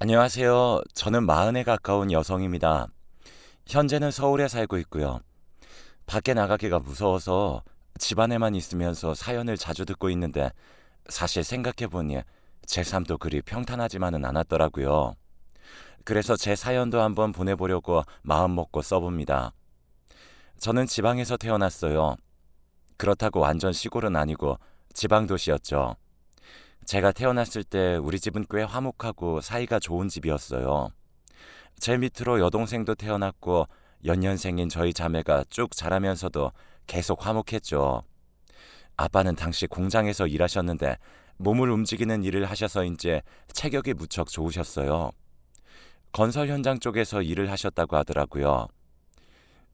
안녕하세요. 저는 40에 가까운 여성입니다. 현재는 서울에 살고 있고요. 밖에 나가기가 무서워서 집 안에만 있으면서 사연을 자주 듣고 있는데 사실 생각해보니 제 삶도 그리 평탄하지만은 않았더라고요. 그래서 제 사연도 한번 보내보려고 마음먹고 써봅니다. 저는 지방에서 태어났어요. 그렇다고 완전 시골은 아니고 지방 도시였죠. 제가 태어났을 때 우리 집은 꽤 화목하고 사이가 좋은 집이었어요. 제 밑으로 여동생도 태어났고 연년생인 저희 자매가 쭉 자라면서도 계속 화목했죠. 아빠는 당시 공장에서 일하셨는데 몸을 움직이는 일을 하셔서인지 체격이 무척 좋으셨어요. 건설 현장 쪽에서 일을 하셨다고 하더라고요.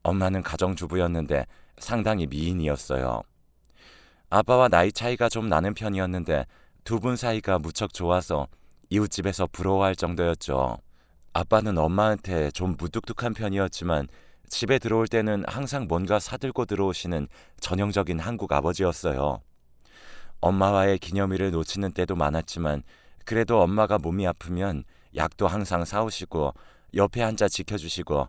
엄마는 가정주부였는데 상당히 미인이었어요. 아빠와 나이 차이가 좀 나는 편이었는데 두 분 사이가 무척 좋아서 이웃집에서 부러워할 정도였죠. 아빠는 엄마한테 좀 무뚝뚝한 편이었지만 집에 들어올 때는 항상 뭔가 사들고 들어오시는 전형적인 한국 아버지였어요. 엄마와의 기념일을 놓치는 때도 많았지만 그래도 엄마가 몸이 아프면 약도 항상 사오시고 옆에 앉아 지켜주시고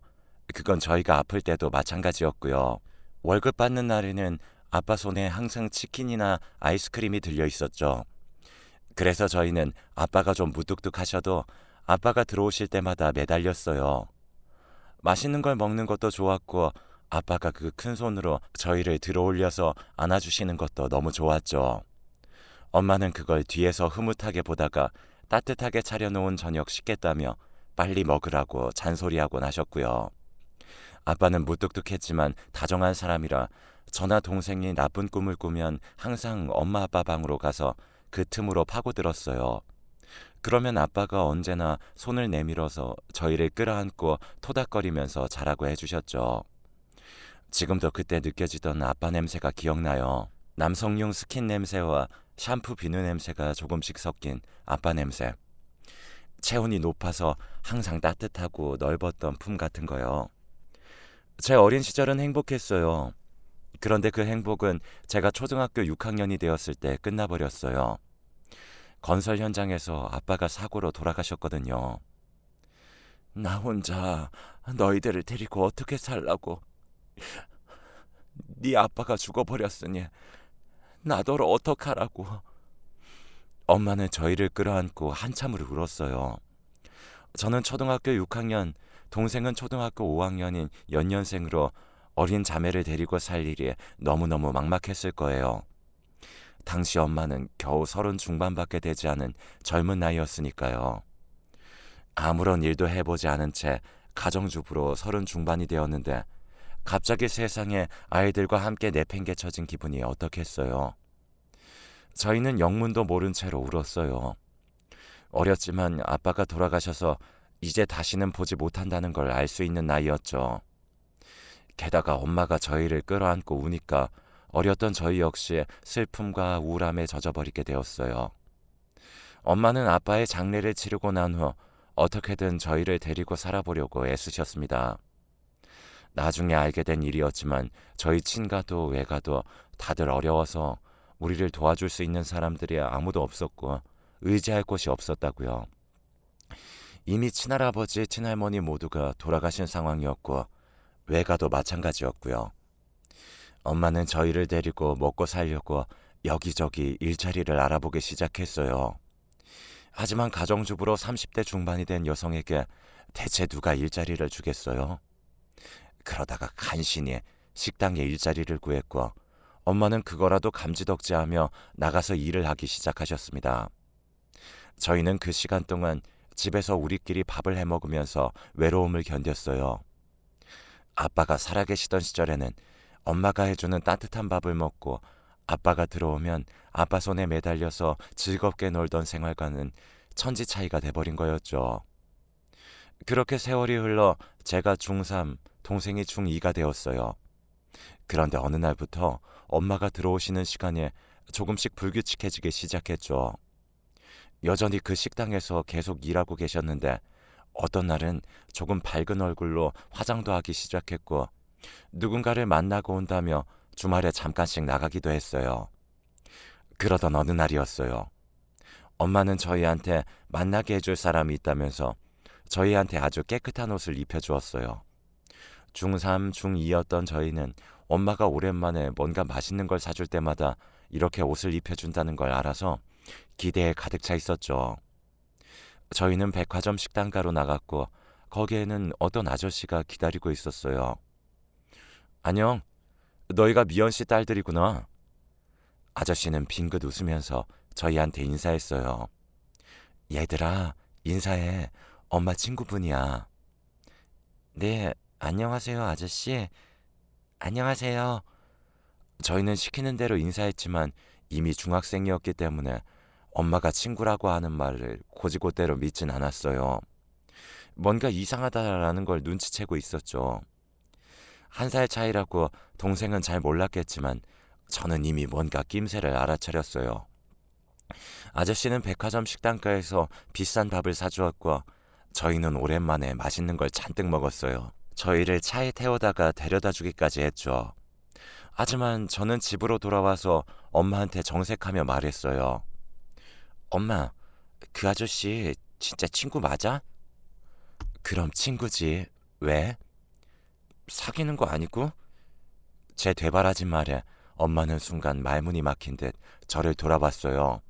그건 저희가 아플 때도 마찬가지였고요. 월급 받는 날에는 아빠 손에 항상 치킨이나 아이스크림이 들려 있었죠. 그래서 저희는 아빠가 좀 무뚝뚝하셔도 아빠가 들어오실 때마다 매달렸어요. 맛있는 걸 먹는 것도 좋았고 아빠가 그 큰 손으로 저희를 들어올려서 안아주시는 것도 너무 좋았죠. 엄마는 그걸 뒤에서 흐뭇하게 보다가 따뜻하게 차려놓은 저녁 식겠다며 빨리 먹으라고 잔소리하곤 하셨고요. 아빠는 무뚝뚝했지만 다정한 사람이라 저나 동생이 나쁜 꿈을 꾸면 항상 엄마 아빠 방으로 가서 그 틈으로 파고들었어요. 그러면 아빠가 언제나 손을 내밀어서 저희를 끌어안고 토닥거리면서 자라고 해주셨죠. 지금도 그때 느껴지던 아빠 냄새가 기억나요. 남성용 스킨 냄새와 샴푸 비누 냄새가 조금씩 섞인 아빠 냄새. 체온이 높아서 항상 따뜻하고 넓었던 품 같은 거요. 제 어린 시절은 행복했어요. 그런데 그 행복은 제가 초등학교 6학년이 되었을 때 끝나버렸어요. 건설 현장에서 아빠가 사고로 돌아가셨거든요. 나 혼자 너희들을 데리고 어떻게 살라고. 네 아빠가 죽어버렸으니 나더러 어떡하라고. 엄마는 저희를 끌어안고 한참을 울었어요. 저는 초등학교 6학년, 동생은 초등학교 5학년인 연년생으로 어린 자매를 데리고 살 일이 너무너무 막막했을 거예요. 당시 엄마는 겨우 30 중반밖에 되지 않은 젊은 나이였으니까요. 아무런 일도 해보지 않은 채 가정주부로 30 중반이 되었는데 갑자기 세상에 아이들과 함께 내팽개쳐진 기분이 어떻겠어요. 저희는 영문도 모른 채로 울었어요. 어렸지만 아빠가 돌아가셔서 이제 다시는 보지 못한다는 걸 알 수 있는 나이였죠. 게다가 엄마가 저희를 끌어안고 우니까 어렸던 저희 역시 슬픔과 우울함에 젖어버리게 되었어요. 엄마는 아빠의 장례를 치르고 난 후 어떻게든 저희를 데리고 살아보려고 애쓰셨습니다. 나중에 알게 된 일이었지만 저희 친가도 외가도 다들 어려워서 우리를 도와줄 수 있는 사람들이 아무도 없었고 의지할 곳이 없었다고요. 이미 친할아버지, 친할머니 모두가 돌아가신 상황이었고 외가도 마찬가지였고요. 엄마는 저희를 데리고 먹고 살려고 여기저기 일자리를 알아보기 시작했어요. 하지만 가정주부로 30대 중반이 된 여성에게 대체 누가 일자리를 주겠어요? 그러다가 간신히 식당에 일자리를 구했고 엄마는 그거라도 감지덕지하며 나가서 일을 하기 시작하셨습니다. 저희는 그 시간 동안 집에서 우리끼리 밥을 해먹으면서 외로움을 견뎠어요. 아빠가 살아계시던 시절에는 엄마가 해주는 따뜻한 밥을 먹고 아빠가 들어오면 아빠 손에 매달려서 즐겁게 놀던 생활과는 천지 차이가 돼버린 거였죠. 그렇게 세월이 흘러 제가 중3, 동생이 중2가 되었어요. 그런데 어느 날부터 엄마가 들어오시는 시간에 조금씩 불규칙해지기 시작했죠. 여전히 그 식당에서 계속 일하고 계셨는데 어떤 날은 조금 밝은 얼굴로 화장도 하기 시작했고 누군가를 만나고 온다며 주말에 잠깐씩 나가기도 했어요. 그러던 어느 날이었어요. 엄마는 저희한테 만나게 해줄 사람이 있다면서 저희한테 아주 깨끗한 옷을 입혀주었어요. 중3, 중2였던 저희는 엄마가 오랜만에 뭔가 맛있는 걸 사줄 때마다 이렇게 옷을 입혀준다는 걸 알아서 기대에 가득 차 있었죠. 저희는 백화점 식당가로 나갔고 거기에는 어떤 아저씨가 기다리고 있었어요. 안녕, 너희가 미연 씨 딸들이구나. 아저씨는 빙긋 웃으면서 저희한테 인사했어요. 얘들아, 인사해. 엄마 친구분이야. 네, 안녕하세요, 아저씨. 안녕하세요. 저희는 시키는 대로 인사했지만 이미 중학생이었기 때문에 엄마가 친구라고 하는 말을 곧이곧대로 믿진 않았어요. 뭔가 이상하다라는 걸 눈치채고 있었죠. 1살 차이라고 동생은 잘 몰랐겠지만 저는 이미 뭔가 낌새를 알아차렸어요. 아저씨는 백화점 식당가에서 비싼 밥을 사주었고 저희는 오랜만에 맛있는 걸 잔뜩 먹었어요. 저희를 차에 태워다가 데려다 주기까지 했죠. 하지만 저는 집으로 돌아와서 엄마한테 정색하며 말했어요. 엄마, 그 아저씨 진짜 친구 맞아? 그럼 친구지. 왜? 사귀는 거 아니고? 제 되바라진 말에 엄마는 순간 말문이 막힌 듯 저를 돌아봤어요.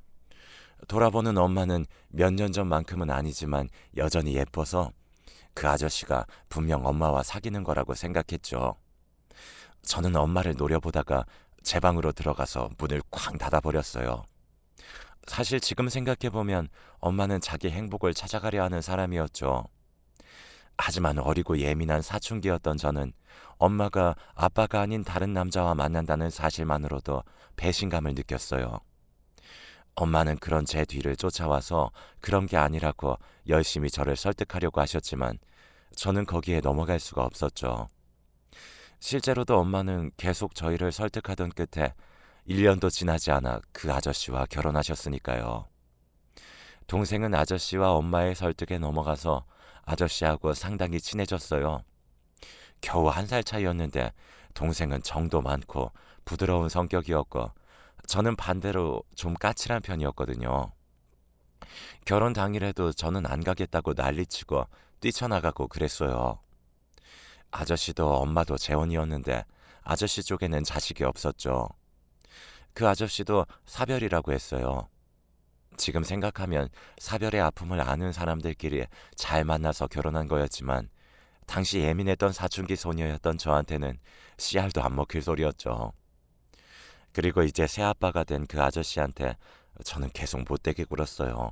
돌아보는 엄마는 몇 년 전만큼은 아니지만 여전히 예뻐서 그 아저씨가 분명 엄마와 사귀는 거라고 생각했죠. 저는 엄마를 노려보다가 제 방으로 들어가서 문을 쾅 닫아버렸어요. 사실 지금 생각해보면 엄마는 자기 행복을 찾아가려 하는 사람이었죠. 하지만 어리고 예민한 사춘기였던 저는 엄마가 아빠가 아닌 다른 남자와 만난다는 사실만으로도 배신감을 느꼈어요. 엄마는 그런 제 뒤를 쫓아와서 그런 게 아니라고 열심히 저를 설득하려고 하셨지만 저는 거기에 넘어갈 수가 없었죠. 실제로도 엄마는 계속 저희를 설득하던 끝에 1년도 지나지 않아 그 아저씨와 결혼하셨으니까요. 동생은 아저씨와 엄마의 설득에 넘어가서 아저씨하고 상당히 친해졌어요. 겨우 1살 차이였는데 동생은 정도 많고 부드러운 성격이었고 저는 반대로 좀 까칠한 편이었거든요. 결혼 당일에도 저는 안 가겠다고 난리치고 뛰쳐나가고 그랬어요. 아저씨도 엄마도 재혼이었는데 아저씨 쪽에는 자식이 없었죠. 그 아저씨도 사별이라고 했어요. 지금 생각하면 사별의 아픔을 아는 사람들끼리 잘 만나서 결혼한 거였지만 당시 예민했던 사춘기 소녀였던 저한테는 씨알도 안 먹힐 소리였죠. 그리고 이제 새아빠가 된 그 아저씨한테 저는 계속 못되게 굴었어요.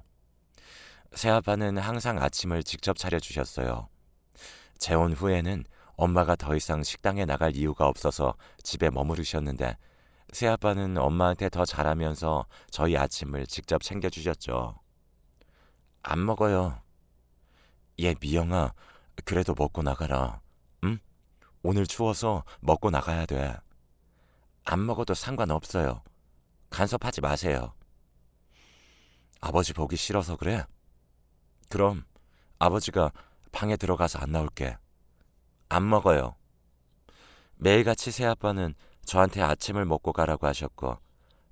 새아빠는 항상 아침을 직접 차려주셨어요. 재혼 후에는 엄마가 더 이상 식당에 나갈 이유가 없어서 집에 머무르셨는데 새아빠는 엄마한테 더 잘하면서 저희 아침을 직접 챙겨주셨죠. 안 먹어요. 얘 미영아, 그래도 먹고 나가라. 응? 오늘 추워서 먹고 나가야 돼. 안 먹어도 상관없어요. 간섭하지 마세요. 아버지 보기 싫어서 그래? 그럼 아버지가 방에 들어가서 안 나올게. 안 먹어요. 매일같이 새아빠는 저한테 아침을 먹고 가라고 하셨고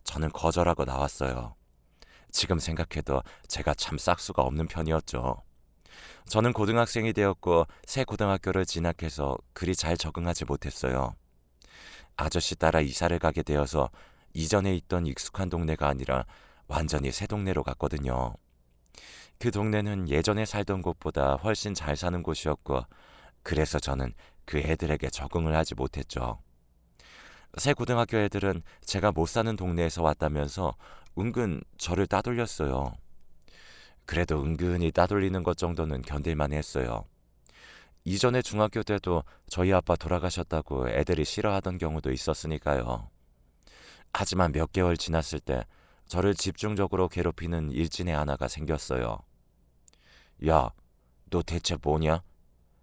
저는 거절하고 나왔어요. 지금 생각해도 제가 참 싹수가 없는 편이었죠. 저는 고등학생이 되었고 새 고등학교를 진학해서 그리 잘 적응하지 못했어요. 아저씨 따라 이사를 가게 되어서 이전에 있던 익숙한 동네가 아니라 완전히 새 동네로 갔거든요. 그 동네는 예전에 살던 곳보다 훨씬 잘 사는 곳이었고 그래서 저는 그 애들에게 적응을 하지 못했죠. 새 고등학교 애들은 제가 못 사는 동네에서 왔다면서 은근 저를 따돌렸어요. 그래도 은근히 따돌리는 것 정도는 견딜만 했어요. 이전에 중학교 때도 저희 아빠 돌아가셨다고 애들이 싫어하던 경우도 있었으니까요. 하지만 몇 개월 지났을 때 저를 집중적으로 괴롭히는 일진의 하나가 생겼어요. 야, 너 대체 뭐냐?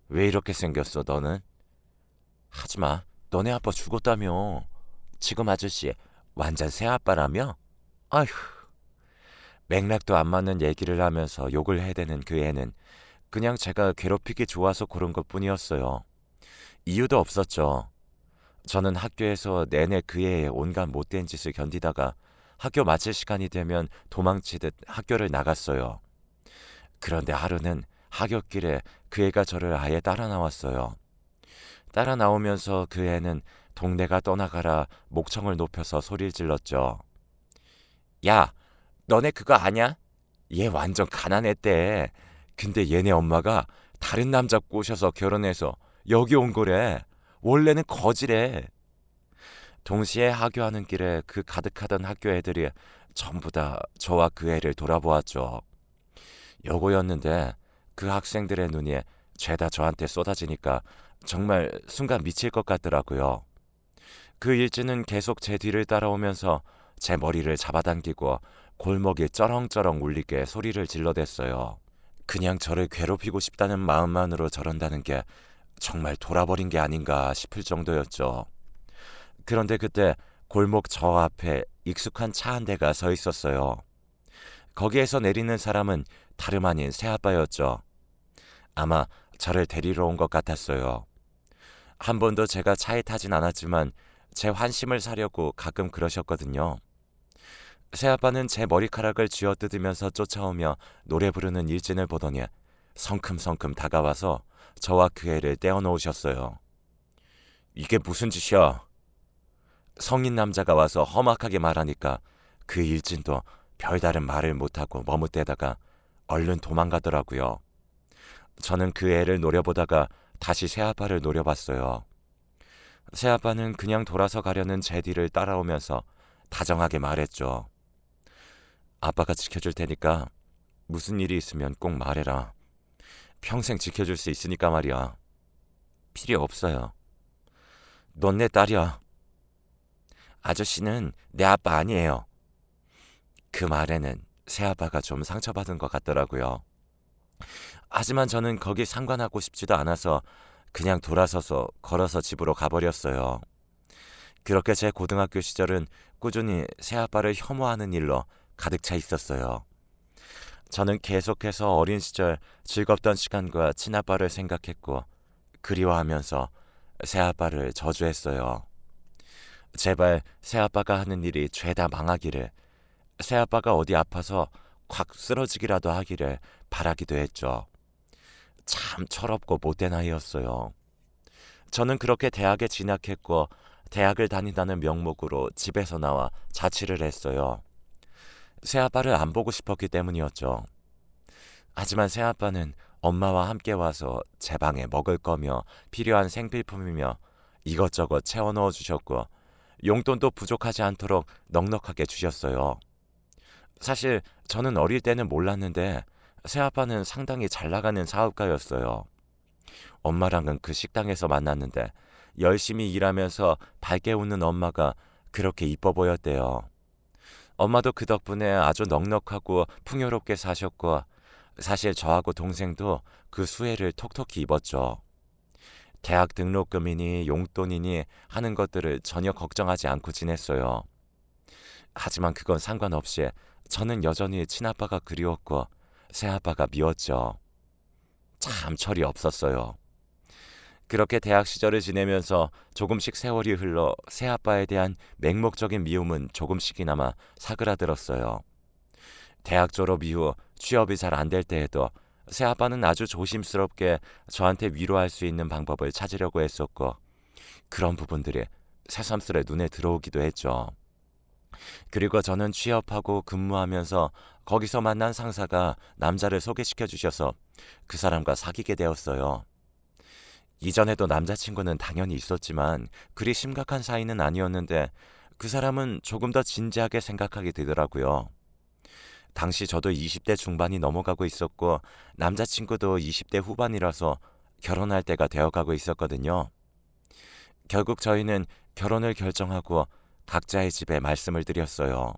왜 이렇게 생겼어, 너는? 하지마, 너네 아빠 죽었다며. 지금 아저씨 완전 새 아빠라며? 아휴. 맥락도 안 맞는 얘기를 하면서 욕을 해대는 그 애는 그냥 제가 괴롭히기 좋아서 그런 것뿐이었어요. 이유도 없었죠. 저는 학교에서 내내 그 애의 온갖 못된 짓을 견디다가 학교 마칠 시간이 되면 도망치듯 학교를 나갔어요. 그런데 하루는 하굣길에 그 애가 저를 아예 따라 나왔어요. 따라 나오면서 그 애는 동네가 떠나가라 목청을 높여서 소리를 질렀죠. 야, 너네 그거 아냐? 얘 완전 가난했대. 근데 얘네 엄마가 다른 남자 꼬셔서 결혼해서 여기 온 거래. 원래는 거지래. 동시에 하교하는 길에 그 가득하던 학교 애들이 전부 다 저와 그 애를 돌아보았죠. 여고였는데 그 학생들의 눈이 죄다 저한테 쏟아지니까 정말 순간 미칠 것 같더라고요. 그 일진은 계속 제 뒤를 따라오면서 제 머리를 잡아당기고 골목이 쩌렁쩌렁 울리게 소리를 질러댔어요. 그냥 저를 괴롭히고 싶다는 마음만으로 저런다는 게 정말 돌아버린 게 아닌가 싶을 정도였죠. 그런데 그때 골목 저 앞에 익숙한 차 한 대가 서 있었어요. 거기에서 내리는 사람은 다름 아닌 새아빠였죠. 아마 저를 데리러 온 것 같았어요. 한 번도 제가 차에 타진 않았지만 제 환심을 사려고 가끔 그러셨거든요. 새아빠는 제 머리카락을 쥐어뜯으면서 쫓아오며 노래 부르는 일진을 보더니 성큼성큼 다가와서 저와 그 애를 떼어놓으셨어요. 이게 무슨 짓이야? 성인 남자가 와서 험악하게 말하니까 그 일진도 별다른 말을 못하고 머뭇대다가 얼른 도망가더라고요. 저는 그 애를 노려보다가 다시 새아빠를 노려봤어요. 새아빠는 그냥 돌아서 가려는 제 뒤를 따라오면서 다정하게 말했죠. 아빠가 지켜줄 테니까 무슨 일이 있으면 꼭 말해라. 평생 지켜줄 수 있으니까 말이야. 필요 없어요. 넌 내 딸이야. 아저씨는 내 아빠 아니에요. 그 말에는 새아빠가 좀 상처받은 것 같더라고요. 하지만 저는 거기 상관하고 싶지도 않아서 그냥 돌아서서 걸어서 집으로 가버렸어요. 그렇게 제 고등학교 시절은 꾸준히 새아빠를 혐오하는 일로 가득 차 있었어요. 저는 계속해서 어린 시절 즐겁던 시간과 친아빠를 생각했고 그리워하면서 새아빠를 저주했어요. 제발 새아빠가 하는 일이 죄다 망하기를, 새아빠가 어디 아파서 콱 쓰러지기라도 하기를 바라기도 했죠. 참 철없고 못된 아이였어요. 저는 그렇게 대학에 진학했고 대학을 다닌다는 명목으로 집에서 나와 자취를 했어요. 새아빠를 안 보고 싶었기 때문이었죠. 하지만 새아빠는 엄마와 함께 와서 제 방에 먹을 거며 필요한 생필품이며 이것저것 채워 넣어 주셨고 용돈도 부족하지 않도록 넉넉하게 주셨어요. 사실 저는 어릴 때는 몰랐는데 새아빠는 상당히 잘 나가는 사업가였어요. 엄마랑은 그 식당에서 만났는데 열심히 일하면서 밝게 웃는 엄마가 그렇게 이뻐 보였대요. 엄마도 그 덕분에 아주 넉넉하고 풍요롭게 사셨고 사실 저하고 동생도 그 수혜를 톡톡히 입었죠. 대학 등록금이니 용돈이니 하는 것들을 전혀 걱정하지 않고 지냈어요. 하지만 그건 상관없이 저는 여전히 친아빠가 그리웠고 새아빠가 미웠죠. 참 철이 없었어요. 그렇게 대학 시절을 지내면서 조금씩 세월이 흘러 새아빠에 대한 맹목적인 미움은 조금씩이나마 사그라들었어요. 대학 졸업 이후 취업이 잘 안 될 때에도 새아빠는 아주 조심스럽게 저한테 위로할 수 있는 방법을 찾으려고 했었고 그런 부분들이 새삼스레 눈에 들어오기도 했죠. 그리고 저는 취업하고 근무하면서 거기서 만난 상사가 남자를 소개시켜 주셔서 그 사람과 사귀게 되었어요. 이전에도 남자친구는 당연히 있었지만 그리 심각한 사이는 아니었는데 그 사람은 조금 더 진지하게 생각하게 되더라고요. 당시 저도 20대 중반이 넘어가고 있었고 남자친구도 20대 후반이라서 결혼할 때가 되어가고 있었거든요. 결국 저희는 결혼을 결정하고 각자의 집에 말씀을 드렸어요.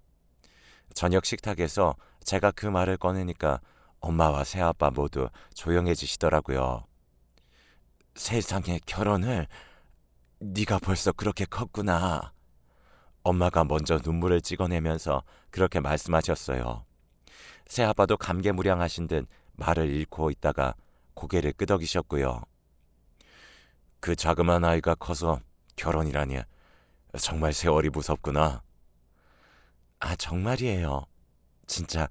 저녁 식탁에서 제가 그 말을 꺼내니까 엄마와 새아빠 모두 조용해지시더라고요. 세상에 결혼을 네가 벌써 그렇게 컸구나. 엄마가 먼저 눈물을 찍어내면서 그렇게 말씀하셨어요. 새아빠도 감개무량하신 듯 말을 잃고 있다가 고개를 끄덕이셨고요. 그 자그마한 아이가 커서 결혼이라니 정말 세월이 무섭구나. 아, 정말이에요. 진짜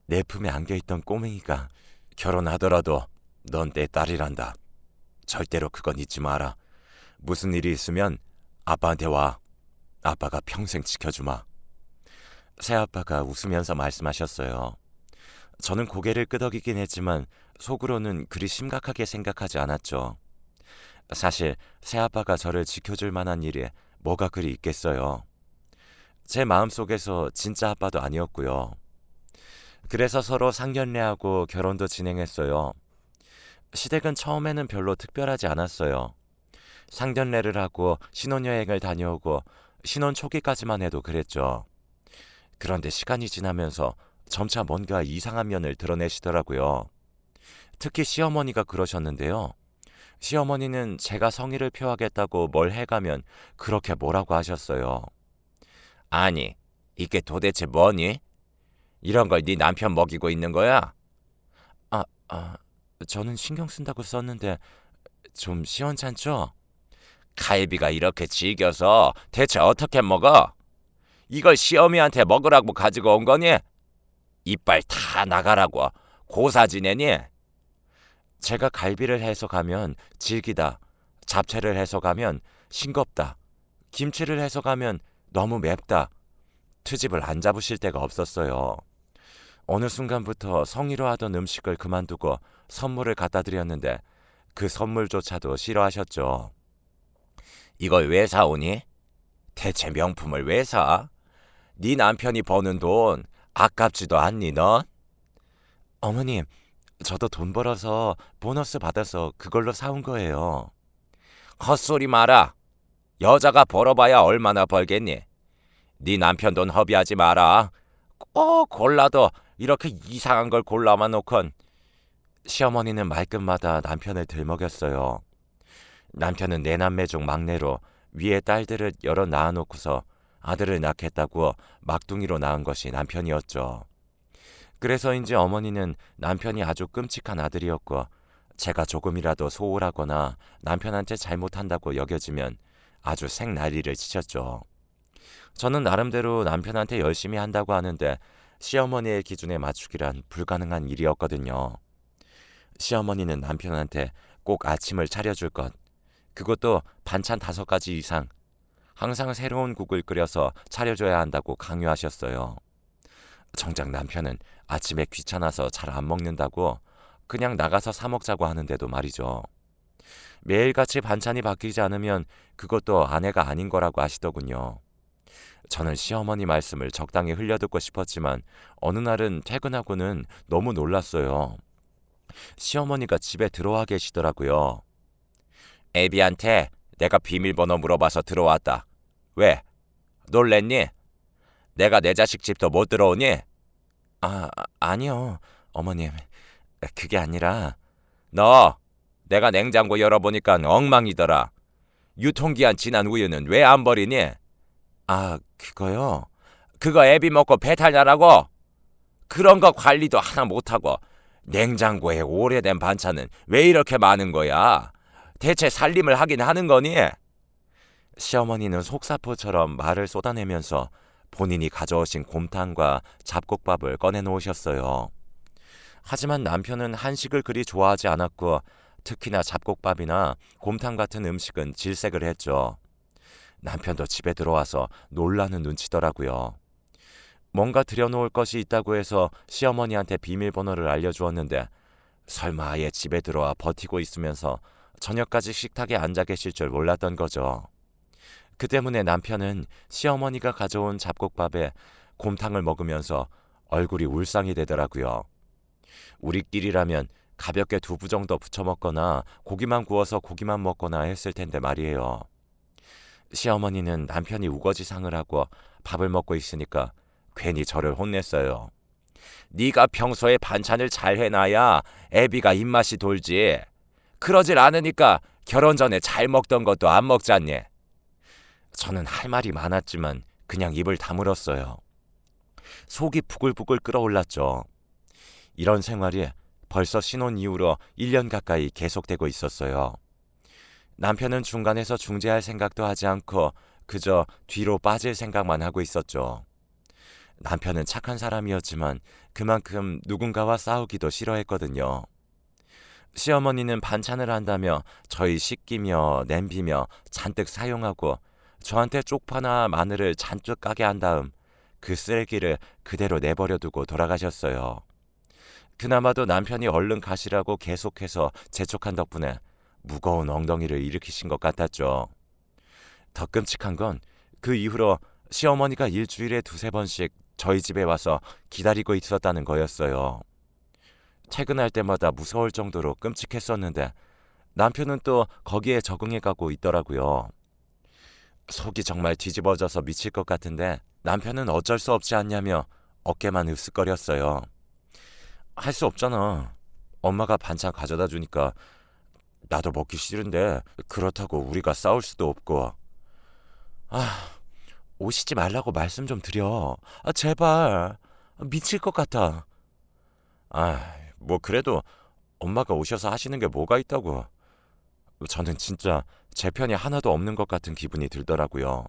내 품에 안겨있던 꼬맹이가 결혼하더라도 넌 내 딸이란다. 절대로 그건 잊지 마라. 무슨 일이 있으면 아빠한테 와. 아빠가 평생 지켜주마. 새아빠가 웃으면서 말씀하셨어요. 저는 고개를 끄덕이긴 했지만 속으로는 그리 심각하게 생각하지 않았죠. 사실 새아빠가 저를 지켜줄 만한 일이 뭐가 그리 있겠어요. 제 마음속에서 진짜 아빠도 아니었고요. 그래서 서로 상견례하고 결혼도 진행했어요. 시댁은 처음에는 별로 특별하지 않았어요. 상견례를 하고 신혼여행을 다녀오고 신혼 초기까지만 해도 그랬죠. 그런데 시간이 지나면서 점차 뭔가 이상한 면을 드러내시더라고요. 특히 시어머니가 그러셨는데요. 시어머니는 제가 성의를 표하겠다고 뭘 해가면 그렇게 뭐라고 하셨어요. 아니, 이게 도대체 뭐니? 이런 걸 네 남편 먹이고 있는 거야? 아, 아, 저는 신경 쓴다고 썼는데 좀 시원찮죠? 갈비가 이렇게 질겨서 대체 어떻게 먹어? 이걸 시어미한테 먹으라고 가지고 온 거니? 이빨 다 나가라고 고사 지내니? 제가 갈비를 해서 가면 질기다, 잡채를 해서 가면 싱겁다, 김치를 해서 가면 너무 맵다, 트집을 안 잡으실 때가 없었어요. 어느 순간부터 성의로 하던 음식을 그만두고 선물을 갖다 드렸는데 그 선물조차도 싫어하셨죠. 이걸 왜 사오니? 대체 명품을 왜 사? 네 남편이 버는 돈 아깝지도 않니 넌? 어머님, 저도 돈 벌어서 보너스 받아서 그걸로 사온 거예요. 헛소리 마라. 여자가 벌어봐야 얼마나 벌겠니? 네 남편 돈 허비하지 마라. 꼭 골라도 이렇게 이상한 걸 골라만 놓곤. 시어머니는 말끝마다 남편을 들먹였어요. 남편은 네 남매 중 막내로 위에 딸들을 여러 낳아놓고서 아들을 낳겠다고 막둥이로 낳은 것이 남편이었죠. 그래서인지 어머니는 남편이 아주 끔찍한 아들이었고 제가 조금이라도 소홀하거나 남편한테 잘못한다고 여겨지면 아주 생난리를 치셨죠. 저는 나름대로 남편한테 열심히 한다고 하는데 시어머니의 기준에 맞추기란 불가능한 일이었거든요. 시어머니는 남편한테 꼭 아침을 차려줄 것, 그것도 반찬 5가지 이상, 항상 새로운 국을 끓여서 차려줘야 한다고 강요하셨어요. 정작 남편은 아침에 귀찮아서 잘 안 먹는다고 그냥 나가서 사 먹자고 하는데도 말이죠. 매일같이 반찬이 바뀌지 않으면 그것도 아내가 아닌 거라고 하시더군요. 저는 시어머니 말씀을 적당히 흘려듣고 싶었지만 어느 날은 퇴근하고는 너무 놀랐어요. 시어머니가 집에 들어와 계시더라고요. 애비한테 내가 비밀번호 물어봐서 들어왔다. 왜? 놀랬니? 내가 내 자식 집도 못 들어오니? 아니요, 어머님. 그게 아니라 너 내가 냉장고 열어보니까 엉망이더라. 유통기한 지난 우유는 왜 안 버리니? 그거요? 그거 애비 먹고 배탈 나라고? 그런 거 관리도 하나 못하고 냉장고에 오래된 반찬은 왜 이렇게 많은 거야? 대체 살림을 하긴 하는 거니? 시어머니는 속사포처럼 말을 쏟아내면서 본인이 가져오신 곰탕과 잡곡밥을 꺼내놓으셨어요. 하지만 남편은 한식을 그리 좋아하지 않았고 특히나 잡곡밥이나 곰탕 같은 음식은 질색을 했죠. 남편도 집에 들어와서 놀라는 눈치더라고요. 뭔가 들여놓을 것이 있다고 해서 시어머니한테 비밀번호를 알려주었는데 설마 아예 집에 들어와 버티고 있으면서 저녁까지 식탁에 앉아 계실 줄 몰랐던 거죠. 그 때문에 남편은 시어머니가 가져온 잡곡밥에 곰탕을 먹으면서 얼굴이 울상이 되더라고요. 우리끼리라면 가볍게 두부 정도 부쳐 먹거나 고기만 구워서 고기만 먹거나 했을 텐데 말이에요. 시어머니는 남편이 우거지상을 하고 밥을 먹고 있으니까 괜히 저를 혼냈어요. 네가 평소에 반찬을 잘 해놔야 애비가 입맛이 돌지. 그러질 않으니까 결혼 전에 잘 먹던 것도 안 먹잖니. 저는 할 말이 많았지만 그냥 입을 다물었어요. 속이 부글부글 끓어올랐죠. 이런 생활이 벌써 신혼 이후로 1년 가까이 계속되고 있었어요. 남편은 중간에서 중재할 생각도 하지 않고 그저 뒤로 빠질 생각만 하고 있었죠. 남편은 착한 사람이었지만 그만큼 누군가와 싸우기도 싫어했거든요. 시어머니는 반찬을 한다며 저희 씻기며 냄비며 잔뜩 사용하고 저한테 쪽파나 마늘을 잔뜩 까게 한 다음 그 쓰레기를 그대로 내버려 두고 돌아가셨어요. 그나마도 남편이 얼른 가시라고 계속해서 재촉한 덕분에 무거운 엉덩이를 일으키신 것 같았죠. 더 끔찍한 건 그 이후로 시어머니가 일주일에 두세 번씩 저희 집에 와서 기다리고 있었다는 거였어요. 퇴근할 때마다 무서울 정도로 끔찍했었는데 남편은 또 거기에 적응해 가고 있더라고요. 속이 정말 뒤집어져서 미칠 것 같은데 남편은 어쩔 수 없지 않냐며 어깨만 으쓱거렸어요. 할 수 없잖아. 엄마가 반찬 가져다 주니까 나도 먹기 싫은데 그렇다고 우리가 싸울 수도 없고. 아, 오시지 말라고 말씀 좀 드려. 제발. 미칠 것 같아. 뭐 그래도 엄마가 오셔서 하시는 게 뭐가 있다고. 저는 진짜 제 편이 하나도 없는 것 같은 기분이 들더라고요.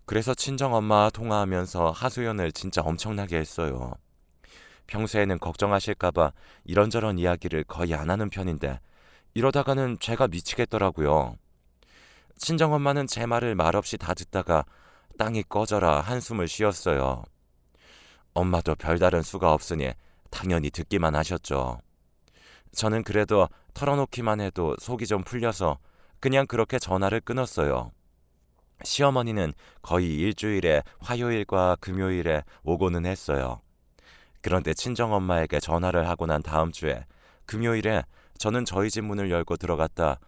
그래서 친정엄마와 통화하면서 하소연을 진짜 엄청나게 했어요. 평소에는 걱정하실까봐 이런저런 이야기를 거의 안 하는 편인데 이러다가는 제가 미치겠더라고요. 친정엄마는 제 말을 말없이 다 듣다가 땅이 꺼져라 한숨을 쉬었어요. 엄마도 별다른 수가 없으니 당연히 듣기만 하셨죠. 저는 그래도 털어놓기만 해도 속이 좀 풀려서 그냥 그렇게 전화를 끊었어요. 시어머니는 거의 일주일에 화요일과 금요일에 오고는 했어요. 그런데 친정엄마에게 전화를 하고 난 다음 주에 금요일에 저는 저희 집 문을 열고 들어갔다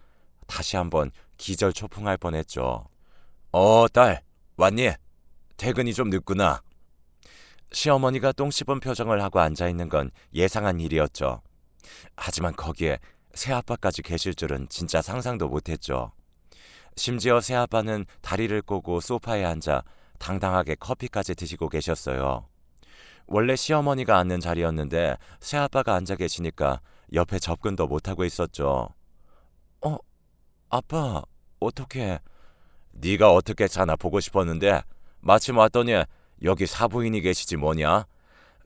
다시 한번 기절초풍할 뻔했죠. 딸, 왔니? 퇴근이 좀 늦구나. 시어머니가 똥 씹은 표정을 하고 앉아있는 건 예상한 일이었죠. 하지만 거기에 새아빠까지 계실 줄은 진짜 상상도 못했죠. 심지어 새아빠는 다리를 꼬고 소파에 앉아 당당하게 커피까지 드시고 계셨어요. 원래 시어머니가 앉는 자리였는데 새아빠가 앉아 계시니까 옆에 접근도 못하고 있었죠. 아빠, 어떻게? 네가 어떻게 자나 보고 싶었는데 마침 왔더니 여기 사부인이 계시지 뭐냐?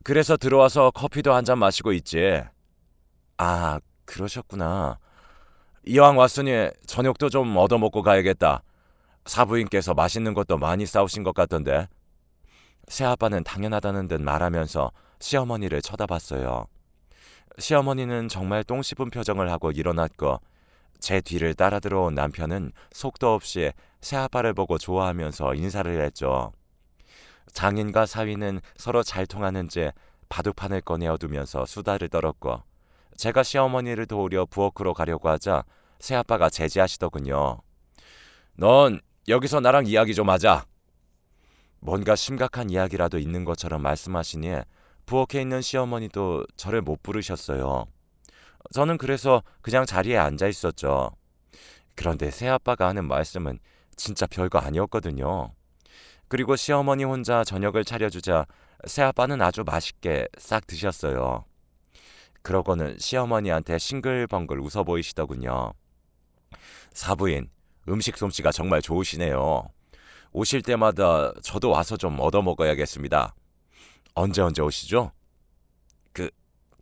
그래서 들어와서 커피도 한 잔 마시고 있지. 그러셨구나. 이왕 왔으니 저녁도 좀 얻어먹고 가야겠다. 사부인께서 맛있는 것도 많이 싸우신 것 같던데. 새아빠는 당연하다는 듯 말하면서 시어머니를 쳐다봤어요. 시어머니는 정말 똥 씹은 표정을 하고 일어났고 제 뒤를 따라 들어온 남편은 속도 없이 새아빠를 보고 좋아하면서 인사를 했죠. 장인과 사위는 서로 잘 통하는지 바둑판을 꺼내어두면서 수다를 떨었고 제가 시어머니를 도우려 부엌으로 가려고 하자 새아빠가 제지하시더군요. 넌 여기서 나랑 이야기 좀 하자. 뭔가 심각한 이야기라도 있는 것처럼 말씀하시니 부엌에 있는 시어머니도 저를 못 부르셨어요. 저는 그래서 그냥 자리에 앉아 있었죠. 그런데 새아빠가 하는 말씀은 진짜 별거 아니었거든요. 그리고 시어머니 혼자 저녁을 차려주자 새아빠는 아주 맛있게 싹 드셨어요. 그러고는 시어머니한테 싱글벙글 웃어 보이시더군요. 사부인, 음식 솜씨가 정말 좋으시네요. 오실 때마다 저도 와서 좀 얻어먹어야겠습니다. 언제 오시죠?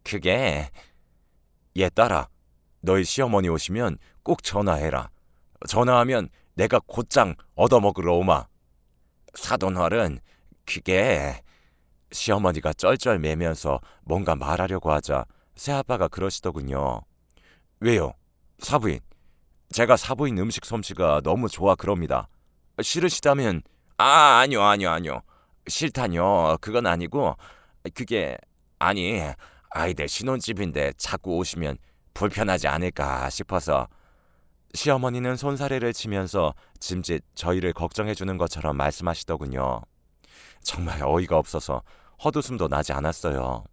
그게... 얘 딸아, 너희 시어머니 오시면 꼭 전화해라. 전화하면 내가 곧장 얻어먹으러 오마. 사돈활은 그게... 시어머니가 쩔쩔매면서 뭔가 말하려고 하자 새아빠가 그러시더군요. 왜요? 사부인. 제가 사부인 음식 솜씨가 너무 좋아 그럽니다. 싫으시다면... 아니요. 싫다뇨. 그건 아니고 그게... 아니... 아이들 신혼집인데 자꾸 오시면 불편하지 않을까 싶어서. 시어머니는 손사래를 치면서 짐짓 저희를 걱정해주는 것처럼 말씀하시더군요. 정말 어이가 없어서 헛웃음도 나지 않았어요.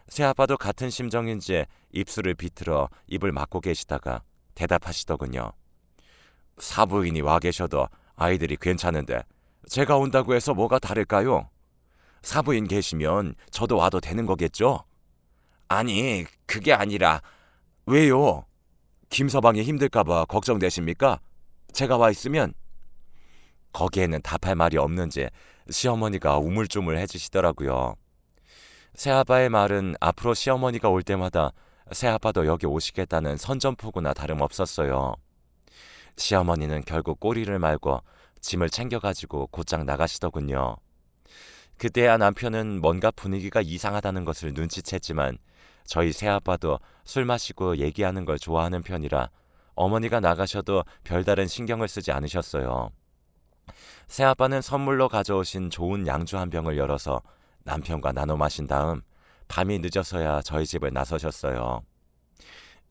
새아빠도 같은 심정인지 입술을 비틀어 입을 막고 계시다가 대답하시더군요. 사부인이 와 계셔도 아이들이 괜찮은데 제가 온다고 해서 뭐가 다를까요? 사부인 계시면 저도 와도 되는 거겠죠? 아니, 그게 아니라... 왜요? 김서방이 힘들까봐 걱정되십니까? 제가 와 있으면... 거기에는 답할 말이 없는지 시어머니가 우물쭈물해지시더라고요. 새아빠의 말은 앞으로 시어머니가 올 때마다 새아빠도 여기 오시겠다는 선전포고나 다름없었어요. 시어머니는 결국 꼬리를 말고 짐을 챙겨가지고 곧장 나가시더군요. 그때야 남편은 뭔가 분위기가 이상하다는 것을 눈치챘지만 저희 새아빠도 술 마시고 얘기하는 걸 좋아하는 편이라 어머니가 나가셔도 별다른 신경을 쓰지 않으셨어요. 새아빠는 선물로 가져오신 좋은 양주 한 병을 열어서 남편과 나눠 마신 다음 밤이 늦어서야 저희 집을 나서셨어요.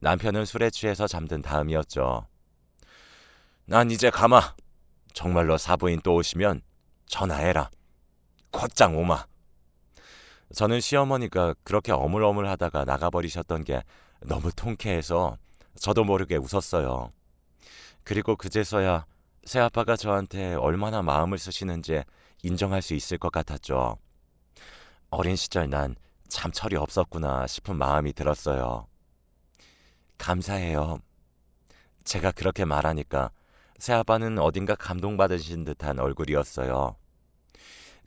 남편은 술에 취해서 잠든 다음이었죠. 난 이제 가마. 정말로 사부인 또 오시면 전화해라. 곧장 오마. 저는 시어머니가 그렇게 어물어물하다가 나가버리셨던 게 너무 통쾌해서 저도 모르게 웃었어요. 그리고 그제서야 새아빠가 저한테 얼마나 마음을 쓰시는지 인정할 수 있을 것 같았죠. 어린 시절 난 참 철이 없었구나 싶은 마음이 들었어요. 감사해요. 제가 그렇게 말하니까 새아빠는 어딘가 감동받으신 듯한 얼굴이었어요.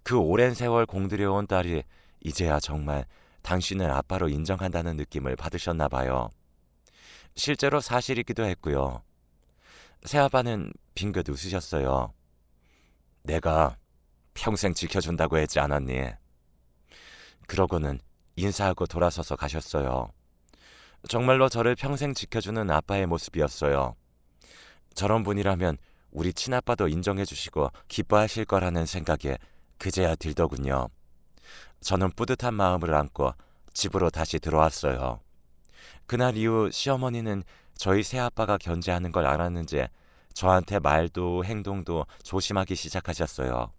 그 오랜 세월 공들여온 딸이 이제야 정말 당신을 아빠로 인정한다는 느낌을 받으셨나 봐요. 실제로 사실이기도 했고요. 새아빠는 빙긋 웃으셨어요. 내가 평생 지켜준다고 했지 않았니? 그러고는 인사하고 돌아서서 가셨어요. 정말로 저를 평생 지켜주는 아빠의 모습이었어요. 저런 분이라면 우리 친아빠도 인정해주시고 기뻐하실 거라는 생각에 그제야 들더군요. 저는 뿌듯한 마음을 안고 집으로 다시 들어왔어요. 그날 이후 시어머니는 저희 새아빠가 견제하는 걸 알았는지 저한테 말도 행동도 조심하기 시작하셨어요.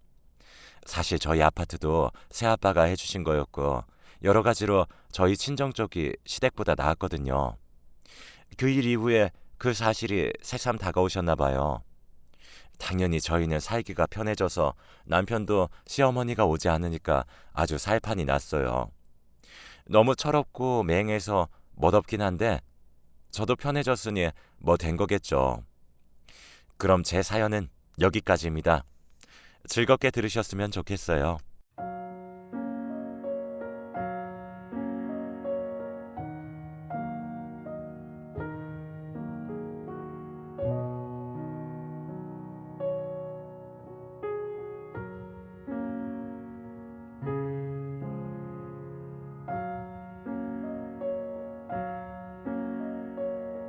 사실 저희 아파트도 새아빠가 해주신 거였고 여러 가지로 저희 친정 쪽이 시댁보다 나았거든요. 그 일 이후에 그 사실이 새삼 다가오셨나 봐요. 당연히 저희는 살기가 편해져서 남편도 시어머니가 오지 않으니까 아주 살판이 났어요. 너무 철없고 맹해서 멋없긴 한데 저도 편해졌으니 뭐 된 거겠죠. 그럼 제 사연은 여기까지입니다. 즐겁게 들으셨으면 좋겠어요.